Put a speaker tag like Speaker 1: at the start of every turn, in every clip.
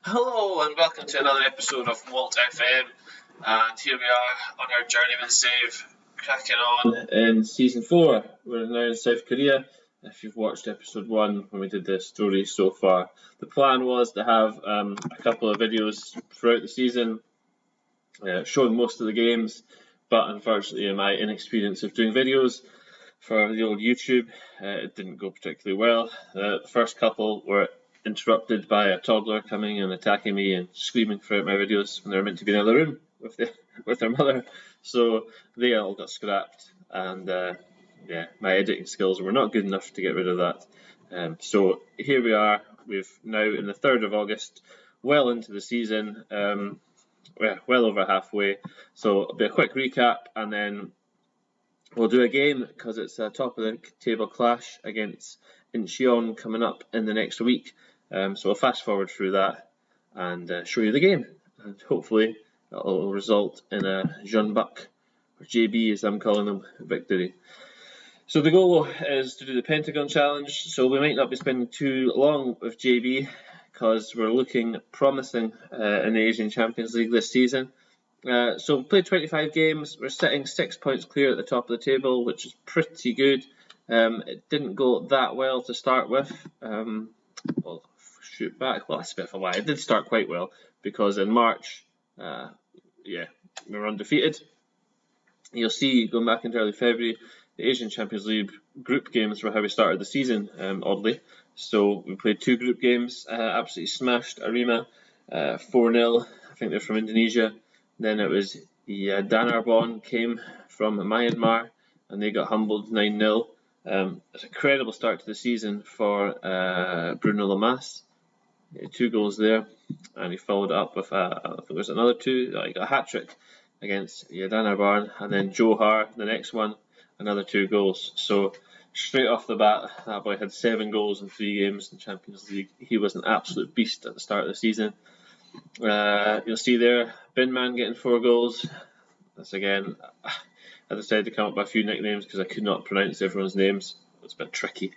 Speaker 1: Hello and welcome to another episode of WaltFM, and here we are on our Journeyman Save, cracking on in Season 4. We're now in South Korea. If you've watched episode 1 when we did the story so far, the plan was to have a couple of videos throughout the season showing most of the games, but unfortunately in my inexperience of doing videos for the old YouTube, it didn't go particularly well. The first couple were interrupted by a toddler coming and attacking me and screaming throughout my videos when they were meant to be in another room with their mother. So they all got scrapped, and my editing skills were not good enough to get rid of that. So here we are. We've now in the 3rd of August, well into the season, well over halfway. So it'll be a quick recap, and then we'll do a game because it's a top of the table clash against Incheon coming up in the next week. So we'll fast forward through that and show you the game, and hopefully it'll result in a Jeonbuk, or JB as I'm calling them, victory. So the goal is to do the Pentagon Challenge, so we might not be spending too long with JB because we're looking promising in the Asian Champions League this season. So we played 25 games, we're sitting 6 points clear at the top of the table, which is pretty good. It didn't go that well to start with. Well, shoot back, well that's a bit of a lie. It did start quite well because in March, we were undefeated. You'll see, going back into early February, the Asian Champions League group games were how we started the season, oddly. So we played 2 group games, absolutely smashed Arema 4-0. I think they're from Indonesia. Then it was Danarbon came from Myanmar and they got humbled 9-0. It's an incredible start to the season for Bruno Lamas. 2 goals there, and he followed it up with I think there was another 2. He got a hat-trick against Danarbon, and then Johar, the next one, another 2 goals. So straight off the bat, that boy had 7 goals in 3 games in the Champions League. He was an absolute beast at the start of the season. You'll see there, Binman getting 4 goals. That's again, I decided to come up with a few nicknames because I could not pronounce everyone's names. It's a bit tricky.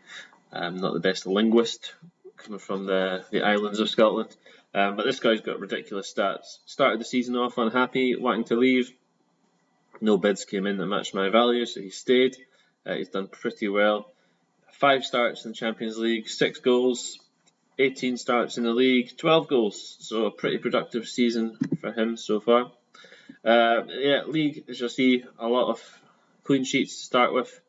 Speaker 1: I'm not the best linguist coming from the islands of Scotland. But this guy's got ridiculous stats. Started the season off unhappy, wanting to leave. No bids came in that matched my value, so he stayed. He's done pretty well. 5 starts in the Champions League, 6 goals. 18 starts in the league, 12 goals. So a pretty productive season for him so far. League, as you'll see, a lot of clean sheets to start with.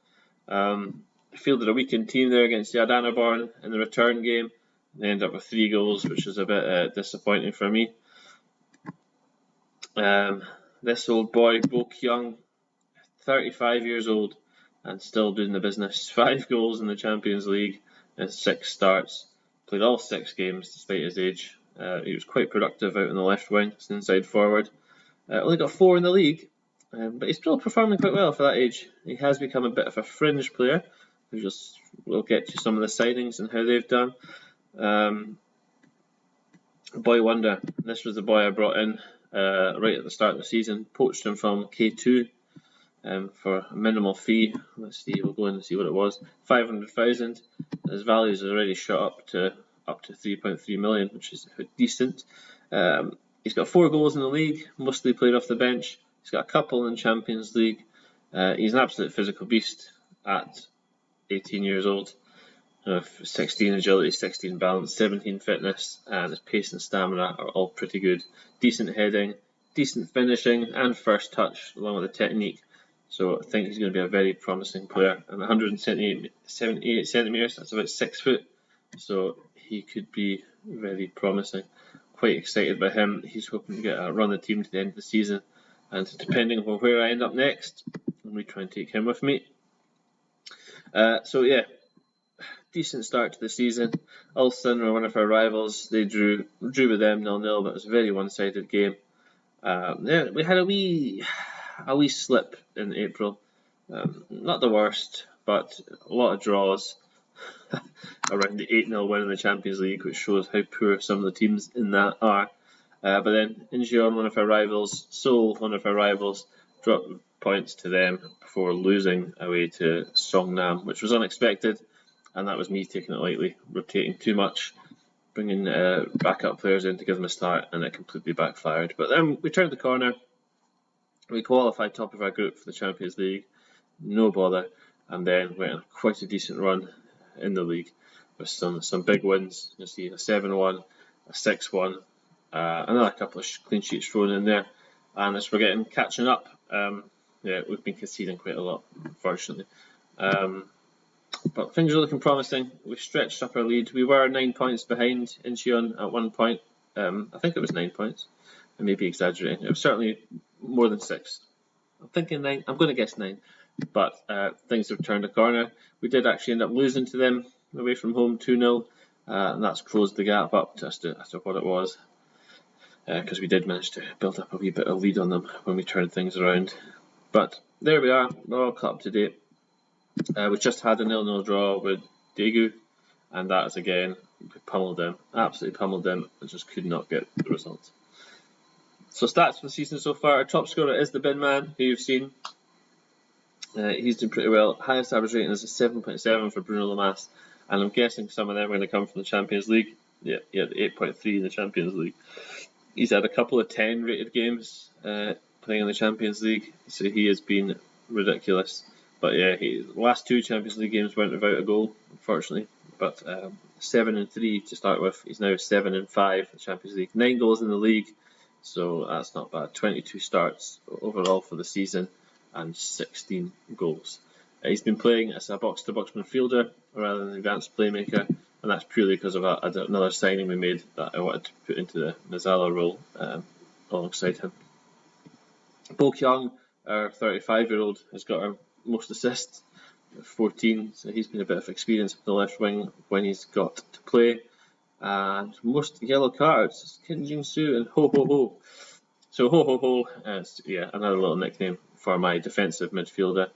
Speaker 1: Fielded a weakened team there against the Adanaborn in the return game. They ended up with 3 goals, which was a bit disappointing for me. This old boy, Bo Kyung, 35 years old and still doing the business. 5 goals in the Champions League and 6 starts. Played all 6 games despite his age. He was quite productive out in the left wing, as an inside forward. Only got 4 in the league, but he's still performing quite well for that age. He has become a bit of a fringe player. We'll get to some of the signings and how they've done. Boy wonder. This was the boy I brought in right at the start of the season. Poached him from K2 for a minimal fee. Let's see, we'll go in and see what it was. 500,000. His values has already shot up to 3.3 million, which is decent. He's got 4 goals in the league, mostly played off the bench. He's got a couple in Champions League. He's an absolute physical beast at 18 years old. 16 agility, 16 balance, 17 fitness, and his pace and stamina are all pretty good. Decent heading, decent finishing, and first touch, along with the technique. So I think he's going to be a very promising player. And 178 centimetres, that's about 6 foot. So he could be very promising. Quite excited by him. He's hoping to get a run the team to the end of the season. And depending on where I end up next, I'm going to try and take him with me. Decent start to the season. Ulsan were one of our rivals. They drew with them 0-0, but it was a very one-sided game. We had a wee slip in April. Not the worst, but a lot of draws around the 8-0 win in the Champions League, which shows how poor some of the teams in that are. But then Incheon, one of our rivals, Seoul, one of our rivals, dropped points to them before losing away to Songnam, which was unexpected. And that was me taking it lightly, rotating too much. bringing backup players in to give them a start, and it completely backfired. But then we turned the corner. We qualified top of our group for the Champions League, no bother, and then went on quite a decent run in the league with some big wins. You see a 7-1, a 6-1, another couple of clean sheets thrown in there. And as we're catching up, we've been conceding quite a lot, unfortunately. But things are looking promising. We've stretched up our lead. We were 9 points behind Incheon at one point. I think it was 9 points. I may be exaggerating. It was certainly more than 6. I'm thinking 9. I'm going to guess 9. But things have turned a corner. We did actually end up losing to them away from home 2-0. And that's closed the gap up to what it was. Because we did manage to build up a wee bit of lead on them when we turned things around. But there we are. We're all caught up to date. We just had a 0-0 draw with Daegu, and that is again, we pummeled them, absolutely pummeled them, and just could not get the result. So stats for the season so far: our top scorer is the bin man, who you've seen. He's doing pretty well. Highest average rating is a 7.7 for Bruno Lamas, and I'm guessing some of them are going to come from the Champions League. Yeah, 8.3 in the Champions League. He's had a couple of 10 rated games playing in the Champions League, so he has been ridiculous. But yeah, the last 2 Champions League games went without a goal, unfortunately. But 7-3 to start with. He's now 7-5 in the Champions League. 9 goals in the league, so that's not bad. 22 starts overall for the season and 16 goals. He's been playing as a box-to-box midfielder rather than an advanced playmaker, and that's purely because of another signing we made that I wanted to put into the Mazala role alongside him. Bo Kyung, our 35-year-old, has got our most assists, 14, so he's been a bit of experience with the left wing when he's got to play. And most yellow cards, Kim Jin-soo and Ho Ho Ho. So Ho Ho Ho, another little nickname for my defensive midfielder.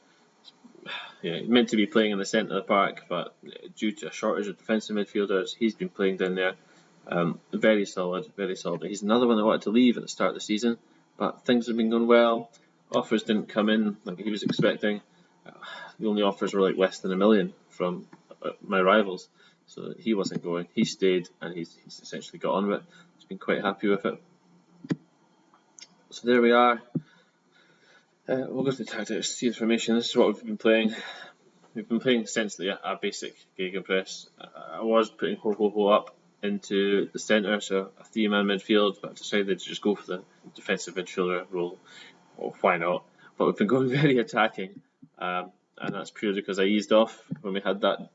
Speaker 1: Yeah, meant to be playing in the centre of the park, but due to a shortage of defensive midfielders, he's been playing down there. Very solid, very solid. He's another one that wanted to leave at the start of the season, but things have been going well. Offers didn't come in like he was expecting. The only offers were like less than $1 million from my rivals, so he wasn't going. He stayed, and he's essentially got on with it. He's been quite happy with it. So there we are. We'll go to the tactics, see the formation. This is what we've been playing. We've been playing essentially a basic gegenpress. I was putting Ho Ho Ho up into the centre, so a 3-man midfield, but I've decided to just go for the defensive midfielder role. Well, why not? But we've been going very attacking, and that's purely because I eased off when we had that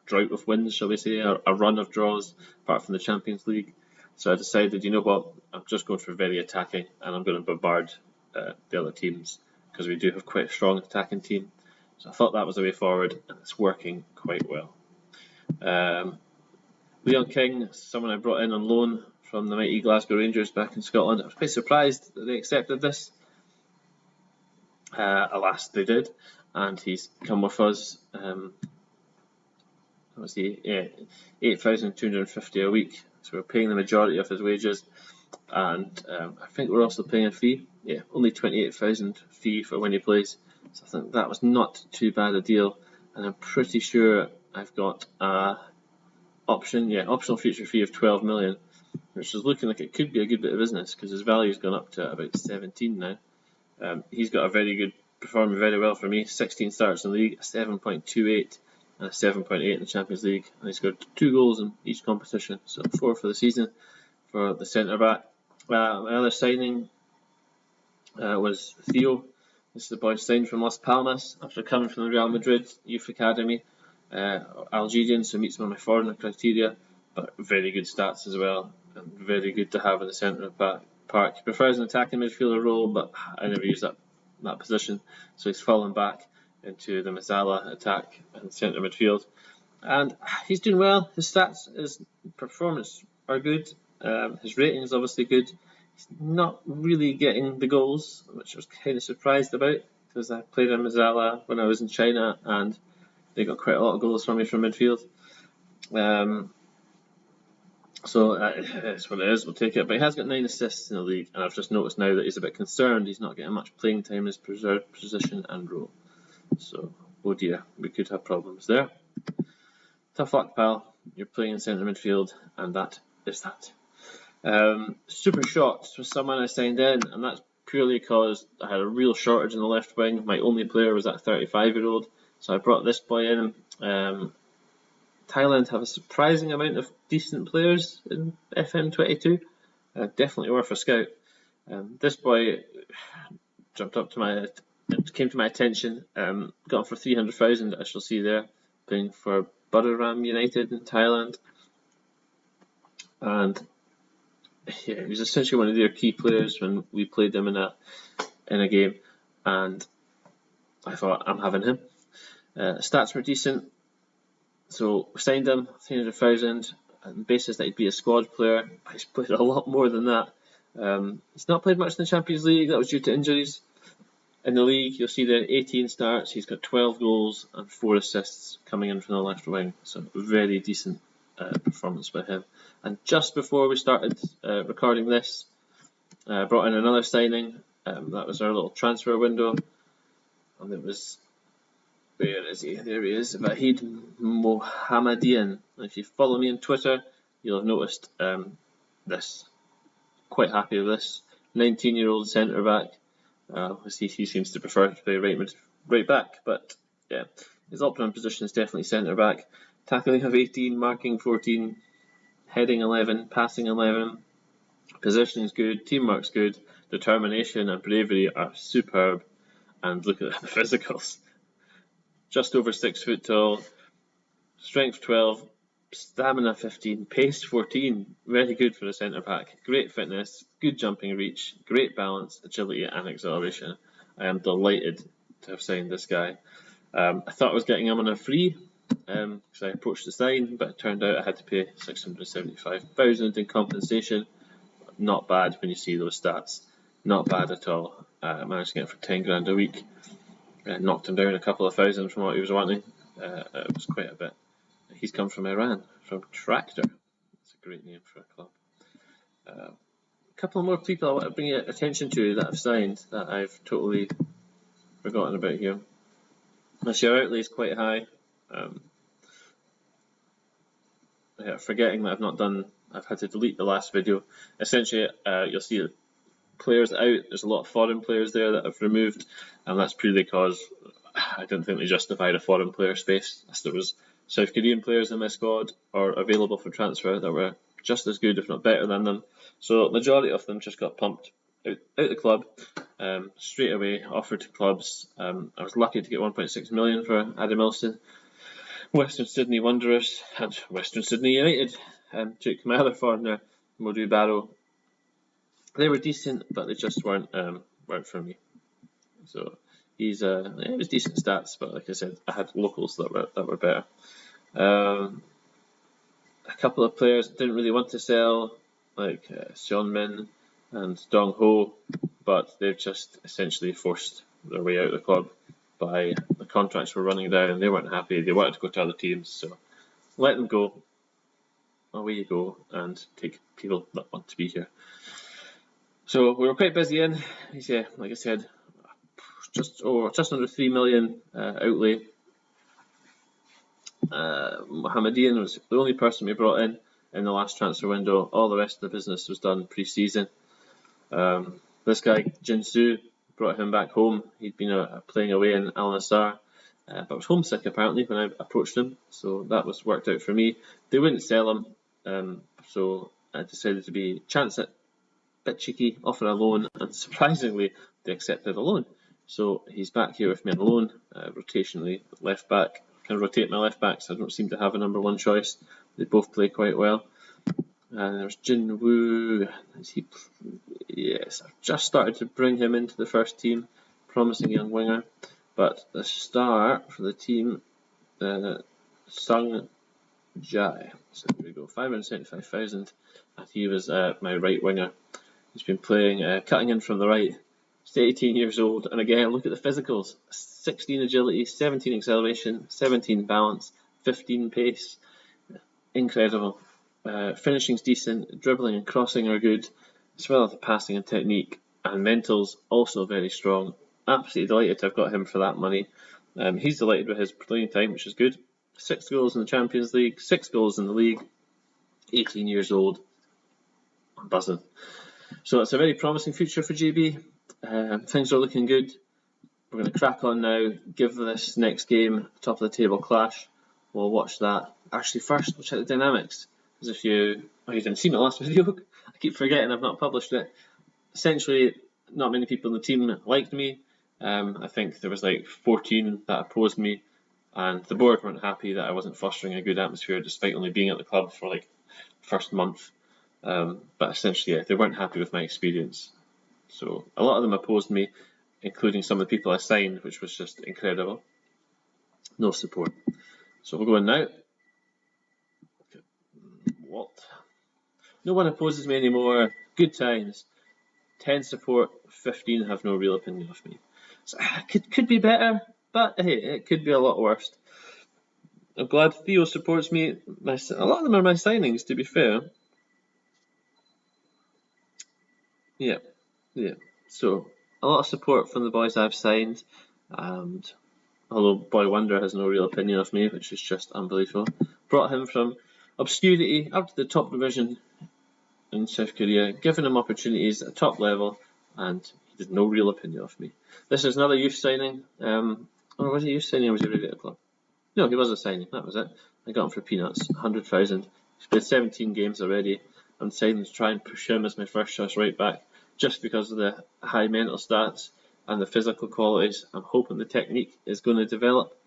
Speaker 1: drought of wins, shall we say, a run of draws, apart from the Champions League. So I decided, you know what, I'm just going for very attacking, and I'm going to bombard the other teams, because we do have quite a strong attacking team. So I thought that was the way forward, and it's working quite well. Leon King, someone I brought in on loan from the mighty Glasgow Rangers back in Scotland. I was quite surprised that they accepted this. Alas, they did, and he's come with us. What's he? Yeah, $8,250 a week. So we're paying the majority of his wages, and I think we're also paying a fee. Yeah, only $28,000 fee for when he plays. So I think that was not too bad a deal, and I'm pretty sure I've got a optional future fee of 12 million, which is looking like it could be a good bit of business because his value's gone up to about 17 now. He's got a very good, performing very well for me. 16 starts in the league, a 7.28 and a 7.8 in the Champions League, and he's got 2 goals in each competition, so 4 for the season for the centre back. My other signing was Theo. This is the boy signed from Las Palmas after coming from the Real Madrid Youth Academy. Algerian, so meets some of my foreigner criteria, but very good stats as well, and very good to have in the centre of the park. He prefers an attacking midfielder role, but I never use that position, so he's fallen back into the Mazala attack and centre midfield, and he's doing well. His stats, his performance are good. His rating is obviously good. He's not really getting the goals, which I was kind of surprised about, because I played in Mazala when I was in China, and they got quite a lot of goals from me from midfield. So that's what it is, we'll take it. But he has got 9 assists in the league, and I've just noticed now that he's a bit concerned he's not getting much playing time in his position and role. So, oh dear, we could have problems there. Tough luck, pal. you're playing in centre midfield, and that is that. Super Shots was someone I signed in, and that's purely because I had a real shortage in the left wing. My only player was that 35-year-old, so I brought this boy in. Thailand have a surprising amount of decent players in FM22. Definitely worth a scout. This boy jumped up to came to my attention. Got him for 300,000. I shall see there, playing for Buriram United in Thailand, and yeah, he was essentially one of their key players when we played them in a game, and I thought, I'm having him. Stats were decent, so we signed him 300,000 on the basis that he'd be a squad player. He's played a lot more than that. He's not played much in the Champions League. That was due to injuries. In the league, you'll see there 18 starts. He's got 12 goals and 4 assists coming in from the left wing. So very decent performance by him. And just before we started recording this, brought in another signing. That was our little transfer window, and it was, where is he? There he is, Vahid Mohammadian. If you follow me on Twitter, you'll have noticed this. Quite happy with this 19-year-old centre back. He seems to prefer to play right back, but yeah, his optimum position is definitely centre back. Tackling of 18, marking 14, heading 11, passing 11. Positioning's good, teamwork's good, determination and bravery are superb, and look at the physicals. Just over 6 foot tall, strength 12, stamina 15, pace 14. Very good for a centre back. Great fitness, good jumping reach, great balance, agility and acceleration. I am delighted to have signed this guy. I thought I was getting him on a free because I approached the sign, but it turned out I had to pay 675,000 in compensation. Not bad when you see those stats. Not bad at all. I managed to get it for 10 grand a week. Knocked him down a couple of thousand from what he was wanting. It was quite a bit. He's come from Iran, from Tractor. That's a great name for a club. A couple more people I want to bring your attention to that I've signed that I've totally forgotten about here. My share outlay is quite high. Forgetting that I've had to delete the last video. Essentially, you'll see the players out. There's a lot of foreign players there that I've removed, and that's purely because I didn't think they justified a foreign player space. As there was South Korean players in my squad or available for transfer that were just as good, if not better than them. So majority of them just got pumped out the club straight away, offered to clubs. I was lucky to get 1.6 million for Adam Ilson. Western Sydney Wanderers and Western Sydney United took my other foreigner, Modu Barrow. They were decent, but they just weren't for me. So it was decent stats, but like I said, I had locals that were better. A couple of players didn't really want to sell, like Jeonmin and Dong Ho, but they've just essentially forced their way out of the club. By the contracts were running down, they weren't happy, they wanted to go to other teams, so let them go. Away you go, and take people that want to be here. So we were quite busy in. Yeah, like I said, just under 3 million outlay. Mohammadian was the only person we brought in the last transfer window. All the rest of the business was done pre-season. This guy, Jinsu, brought him back home. He'd been playing away in Al Nassr, but was homesick apparently when I approached him, so that was worked out for me. They wouldn't sell him, so I decided to chance it, bit cheeky, offer a loan, and surprisingly they accepted a loan. So he's back here with me on loan, rotationally left back. Can rotate my left backs. I don't seem to have a number one choice. They both play quite well. And there's Jin Woo. Yes, I've just started to bring him into the first team. Promising young winger. But the star for the team, Sung Jai. So there we go, 575,000. And he was my right winger. He's been playing, cutting in from the right. He's 18 years old. And again, look at the physicals. 16 agility, 17 acceleration, 17 balance, 15 pace. Incredible. Finishing's decent, dribbling and crossing are good, as well as the passing and technique, and mental's also very strong. Absolutely delighted to have got him for that money. He's delighted with his playing time, which is good. 6 goals in the Champions League, 6 goals in the league, 18 years old. I'm buzzing. So it's a very promising future for JB. Things are looking good. We're going to crack on now, give this next game top of the table clash. We'll watch that. Actually, first, we'll check the dynamics. Because if you didn't see my last video, I keep forgetting I've not published it. Essentially, not many people in the team liked me. I think there was like 14 that opposed me, and the board weren't happy that I wasn't fostering a good atmosphere despite only being at the club for like first month. But essentially, yeah, they weren't happy with my experience. So a lot of them opposed me, including some of the people I signed, which was just incredible. No support. So we'll go in now. What? No one opposes me anymore. Good times. 10 support, 15 have no real opinion of me. So, could be better, but hey, it could be a lot worse. I'm glad Theo supports me. A lot of them are my signings, to be fair. Yeah. So a lot of support from the boys I've signed, and although Boy Wonder has no real opinion of me, which is just unbelievable. Brought him from obscurity up to the top division in South Korea, given him opportunities at top level, and he did no real opinion of me. This is another youth signing. Or was he a youth signing or was he already at the club? No, he was a signing, that was it. I got him for peanuts, 100,000. He's played 17 games already. I'm deciding to try and push him as my first choice right back, just because of the high mental stats and the physical qualities. I'm hoping the technique is going to develop.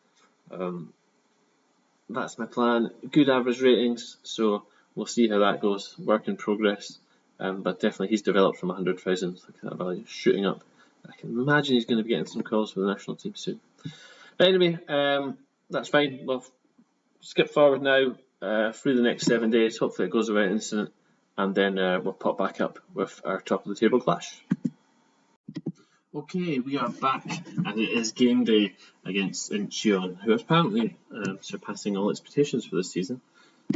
Speaker 1: That's my plan. Good average ratings, so we'll see how that goes. Work in progress. But definitely he's developed from 100,000. Look at that value shooting up. I can imagine he's going to be getting some calls for the national team soon. But anyway, that's fine. We'll skip forward now through the next 7 days. Hopefully it goes without incident, and then we'll pop back up with our top of the table clash. Okay, we are back, and it is game day against Incheon, who are apparently surpassing all expectations for this season.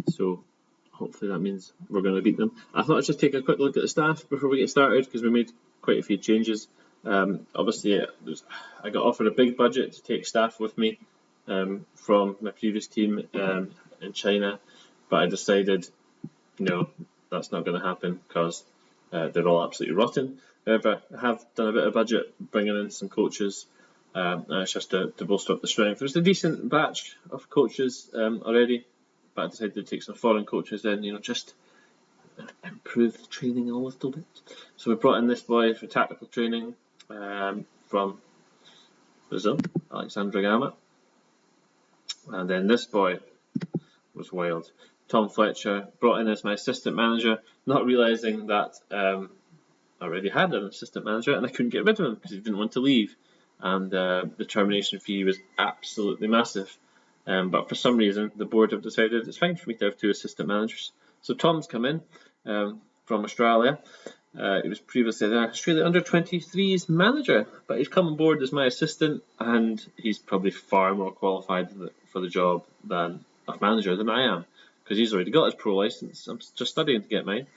Speaker 1: So hopefully that means we're going to beat them. I thought I'd just take a quick look at the staff before we get started, because we made quite a few changes. Obviously, I got offered a big budget to take staff with me from my previous team in China, but I decided, no, that's not going to happen because they're all absolutely rotten. However, I have done a bit of budget bringing in some coaches, and it's just to bolster up the strength. There's a decent batch of coaches already, but I decided to take some foreign coaches in, just improve the training a little bit. So we brought in this boy for tactical training from Brazil, Alexandra Gama. And then this boy was wild. Tom Fletcher, brought in as my assistant manager, not realising that I already had an assistant manager and I couldn't get rid of him because he didn't want to leave. And the termination fee was absolutely massive. But for some reason, the board have decided it's fine for me to have 2 assistant managers. So Tom's come in from Australia. He was previously the Australia Under-23s manager, but he's come on board as my assistant, and he's probably far more qualified for the job of manager than I am, because he's already got his pro license. I'm just studying to get mine.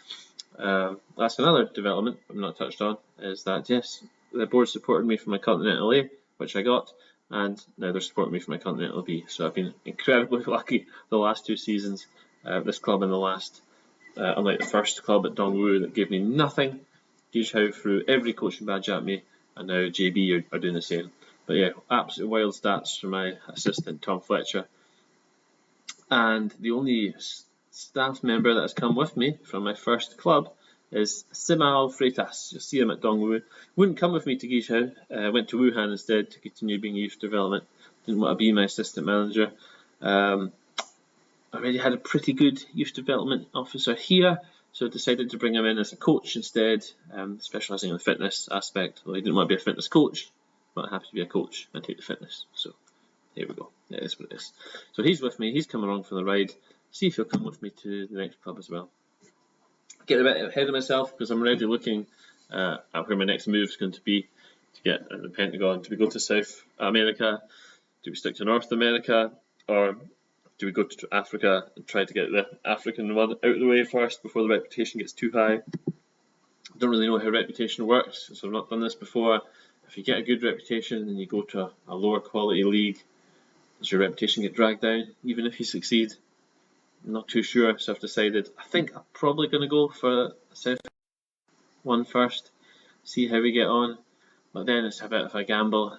Speaker 1: That's another development I've not touched on, is that yes, the board supported me for my Continental A, which I got, and now they're supporting me for my Continental B. So I've been incredibly lucky the last 2 seasons. This club in the last, unlike the first club at Dongwoo that gave me nothing, Gijao threw every coaching badge at me, and now JB are doing the same. But yeah, absolute wild stats from my assistant Tom Fletcher. And the only staff member that has come with me from my first club is Simao Freitas. You'll see him at Dongwoo. Wouldn't come with me to Gijao. Went to Wuhan instead to continue being youth development. Didn't want to be my assistant manager. Already had a pretty good youth development officer here, so I decided to bring him in as a coach instead, specialising in the fitness aspect. Well, he didn't want to be a fitness coach, but happy to be a coach and take the fitness. So here we go. It is what it is. So he's with me. He's come along for the ride. See if he'll come with me to the next club as well. Get a bit ahead of myself because I'm already looking at where my next move is going to be to get the Pentagon. Do we go to South America? Do we stick to North America? Or do we go to Africa and try to get the African one out of the way first before the reputation gets too high? I don't really know how reputation works, so I've not done this before. If you get a good reputation and you go to a lower quality league, Does your reputation get dragged down even if you succeed? I'm not too sure, so I've decided I think I'm probably going to go for a South one first, see how we get on, but then it's a bit of a gamble.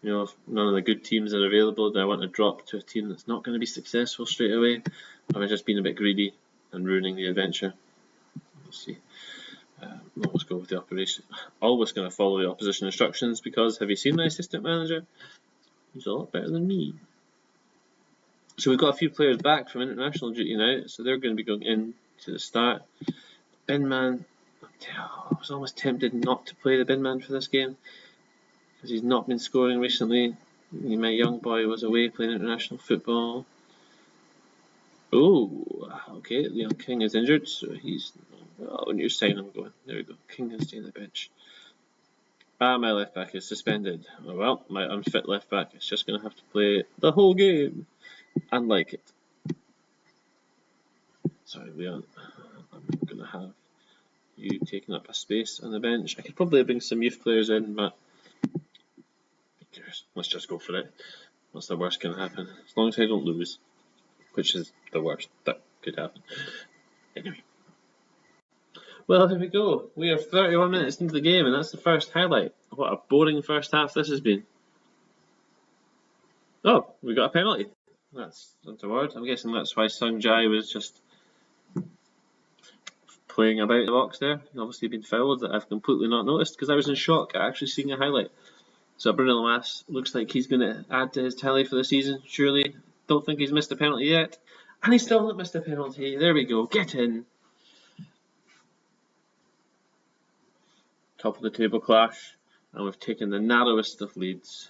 Speaker 1: You know, if none of the good teams are available, do I want to drop to a team that's not going to be successful straight away? Or am I just being a bit greedy and ruining the adventure? We'll see. Always go with the operation. Always going to follow the opposition instructions because have you seen my assistant manager? He's a lot better than me. So we've got a few players back from international duty now, so they're going to be going in to the start. Bin man, I was almost tempted not to play the bin man for this game because he's not been scoring recently. My young boy was away playing international football. Oh, okay, Leon King is injured, so he's. Oh, new sign I'm going. There we go. King can stay on the bench. Ah, my left back is suspended. Oh well, my unfit left back is just going to have to play the whole game and like it. Sorry, Leon. I'm going to have you taking up a space on the bench. I could probably bring some youth players in, but who cares? Let's just go for it. What's the worst going to happen? As long as I don't lose, which is the worst that could happen. Anyway. Well, here we go. We are 31 minutes into the game, and that's the first highlight. What a boring first half this has been. Oh, we got a penalty. That's untoward. I'm guessing that's why Sung Jae was just playing about the box there. He's obviously been fouled that I've completely not noticed because I was in shock at actually seeing a highlight. So Bruno Lamas looks like he's going to add to his tally for the season, surely. Don't think he's missed a penalty yet. And he's still not missed a penalty. There we go. Get in. Top of the table clash, and we've taken the narrowest of leads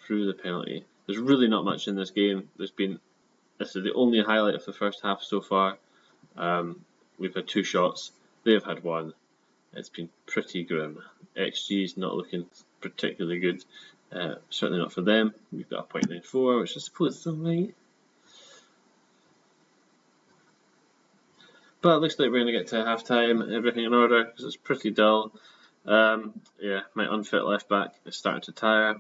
Speaker 1: through the penalty. There's really not much in this game. This is the only highlight of the first half so far. We've had 2 shots, they've had 1. It's been pretty grim. XG is not looking particularly good, certainly not for them. We've got a 0.94, which I suppose is alright. But it looks like we're going to get to half time, everything in order, because it's pretty dull. Yeah, my unfit left back is starting to tire.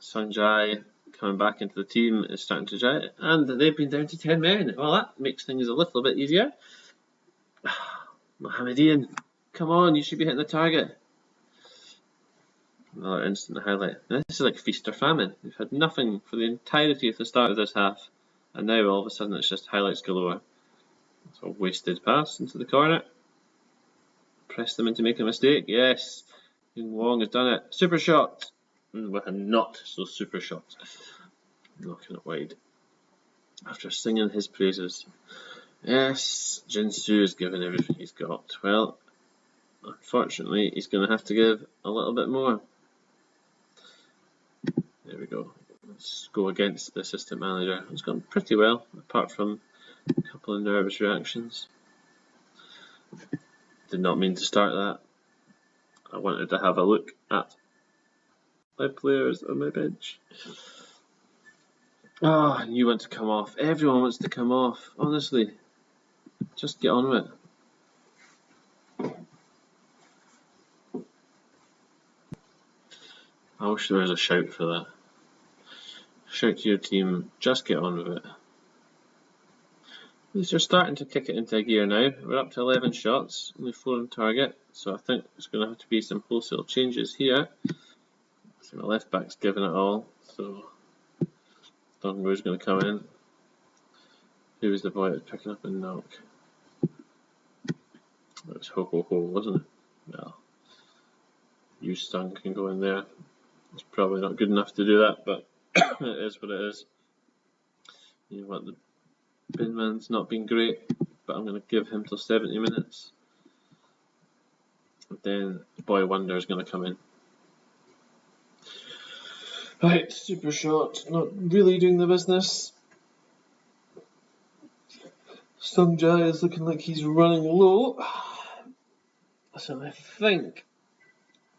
Speaker 1: Sung Jae coming back into the team is starting to tire, and they've been down to 10 men. Well, that makes things a little bit easier. Mohammedian, come on, you should be hitting the target. Another instant highlight. Now, this is like feast or famine. We've had nothing for the entirety of the start of this half, and now all of a sudden it's just highlights galore. It's a wasted pass into the corner. Press them into making a mistake. Yes, Yung Wong has done it. Super shot. With a not so super shot. Knocking it wide. After singing his praises. Yes, Jinsu has given everything he's got. Well, unfortunately, he's going to have to give a little bit more. There we go. Let's go against the assistant manager. It's gone pretty well, apart from a couple of nervous reactions. Did not mean to start that. I wanted to have a look at my players on my bench. Ah, you want to come off. Everyone wants to come off, honestly. Just get on with it. I wish there was a shout for that. Shout to your team, just get on with it. At least they're starting to kick it into gear now. We're up to 11 shots, only 4 on target, so I think there's going to have to be some wholesale changes here. So my left back's giving it all, so Dongru's going to come in. Who was the boy that was picking up a knock? It was Ho Ho Ho, wasn't it? Well, Yu Sung can go in there. It's probably not good enough to do that, but it is what it is. You know what, the bin man's not been great, but I'm going to give him till 70 minutes. And then Boy Wonder is going to come in. Right, super shot, not really doing the business. Sung Jae is looking like he's running low. So I think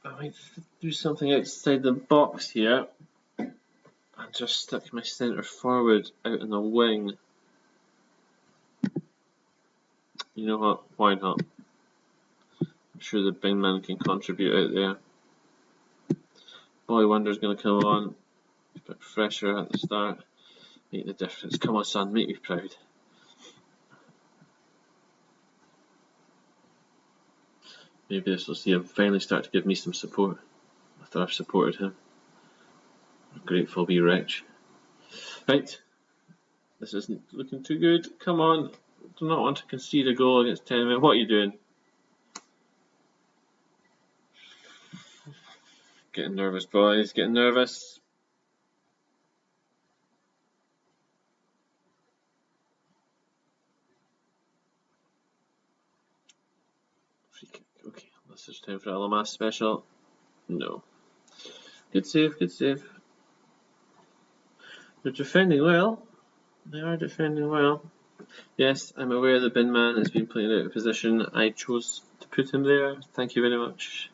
Speaker 1: I might do something outside the box here and just stick my centre forward out in the wing. You know what, why not? I'm sure the big man can contribute out there. Boy Wonder's going to come on. a bit fresher at the start. Make the difference. Come on, son, make me proud. Maybe this will see him finally start to give me some support after I've supported him. I'm grateful be wretch. Right, this isn't looking too good. Come on, do not want to concede a goal against 10 men. What are you doing? Getting nervous, boys, getting nervous. Free kick. Okay, this is time for a Lamass special. No. Good save, good save. They're defending well. They are defending well. Yes, I'm aware the bin man has been playing out of position. I chose to put him there. Thank you very much.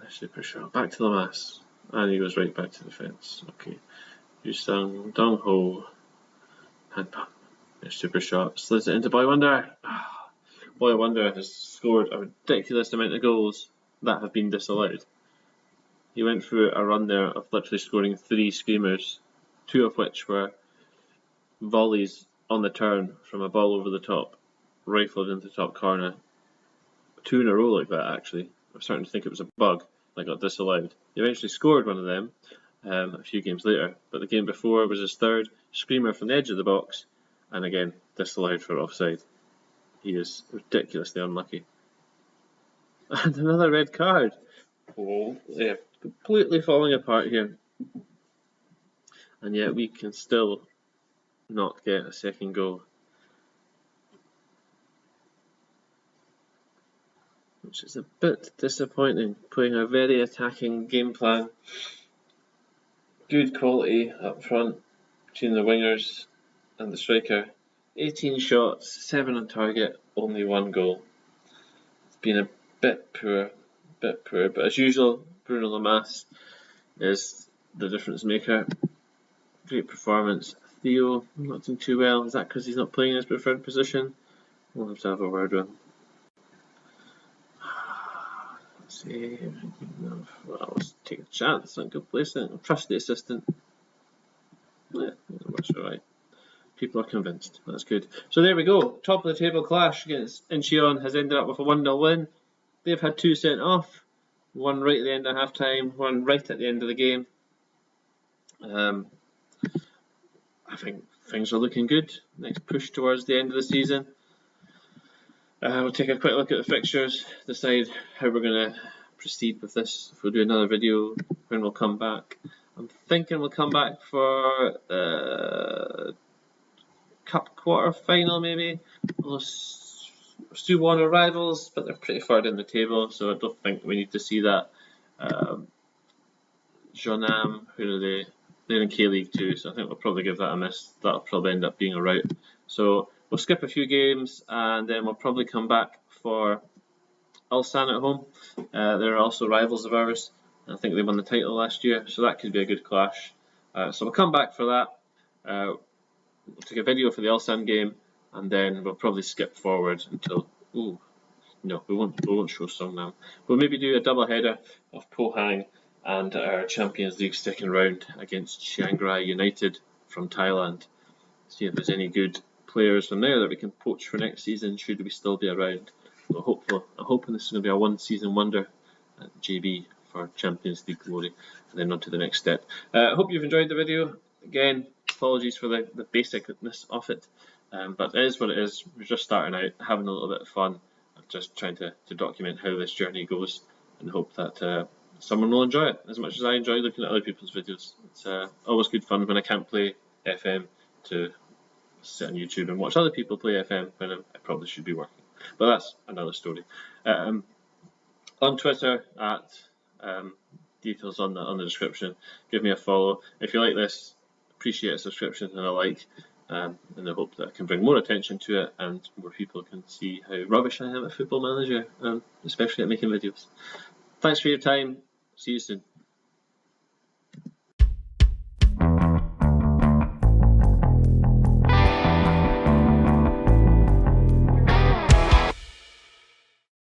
Speaker 1: Super shot. Back to Lamass. And he goes right back to the fence. Okay. Yusung Dong Ho. Hand pump. Super shot. Slides it into Boy Wonder. Boy Wonder has scored a ridiculous amount of goals that have been disallowed. He went through a run there of literally scoring 3 screamers, 2 of which were volleys on the turn from a ball over the top, rifled into the top corner. 2 in a row like that, actually. I'm starting to think it was a bug that got disallowed. He eventually scored one of them a few games later, but the game before was his 3rd screamer from the edge of the box, and again disallowed for offside. He is ridiculously unlucky. And another red card. Oh, yeah, completely falling apart here. And yet we can still not get a second goal. Which is a bit disappointing, playing a very attacking game plan. Good quality up front between the wingers and the striker. 18 shots, 7 on target, only 1 goal. It's been a bit poor, but as usual, Bruno Lamass is the difference maker. Great performance. Theo not doing too well. Is that because he's not playing in his preferred position? We'll have to have a word with him. Let's see. Well, let's take a chance on good placement. I'll trust the assistant. Yeah, that's alright. People are convinced. That's good. So there we go. Top of the table clash against Incheon has ended up with a 1-0 win. They've had 2 sent off. One right at the end of half time, one right at the end of the game. I think things are looking good. Next push towards the end of the season. We'll take a quick look at the fixtures, decide how we're going to proceed with this. If we'll do another video when we'll come back. I'm thinking we'll come back for Cup quarter final maybe. We'll still want our rivals, but they're pretty far down the table, so I don't think we need to see that. Jeonnam, who are they? They're in K-League 2, so I think we'll probably give that a miss. That'll probably end up being a rout. So we'll skip a few games, and then we'll probably come back for Ulsan at home. They're also rivals of ours. I think they won the title last year, so that could be a good clash. So we'll come back for that. We'll take a video for the Ulsan game, and then we'll probably skip forward until... Ooh, no, we won't show Songnam. We'll maybe do a double header of Pohang and our Champions League second round against Chiang Rai United from Thailand. See if there's any good players from there that we can poach for next season, should we still be around. So I'm hoping this is going to be a 1-season wonder at JB for Champions League glory, and then on to the next step. I hope you've enjoyed the video. Again, apologies for the basicness of it, but it is what it is. We're just starting out, having a little bit of fun. I'm just trying to document how this journey goes, and hope that someone will enjoy it as much as I enjoy looking at other people's videos. It's always good fun when I can't play FM to sit on YouTube and watch other people play FM when I probably should be working. But that's another story. On Twitter at details on the description. Give me a follow. If you like this, appreciate a subscription and a like. And I hope that I can bring more attention to it and more people can see how rubbish I am at Football Manager, especially at making videos. Thanks for your time. See you soon.